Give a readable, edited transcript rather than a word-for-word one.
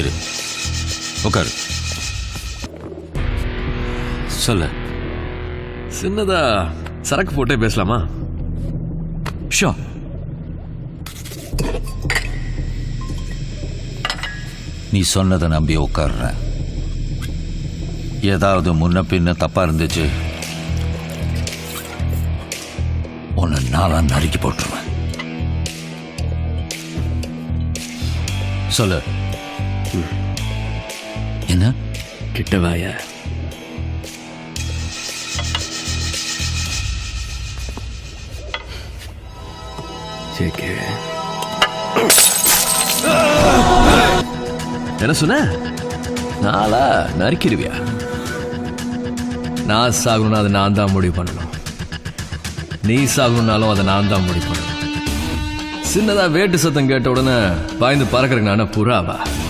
இரு, உட்காரு. சொல்லு. சின்னதா சரக்கு போட்டே பேசலாமா? ஷோ. நீ சொன்னதை நம்பி உட்கார்ற. ஏதாவது முன்ன பின்ன தப்பா இருந்துச்சு, உன்னை நாளா நறுக்கி போட்டுருவேன். சொல்லு. என்ன? கிட்ட வாயா. என்ன சொன்ன? நாளா நறுக்கிடுவியா? நான் சாகணும்னா அதை நான் தான் முடிவு பண்ணணும். நீ சாகணும்னாலும் அதை நான் தான் முடிவு பண்ணணும். சின்னதா வேட்டு சத்தம் கேட்ட உடனே பாய்ந்து பறக்கிறதுக்கு நான் புறாவா?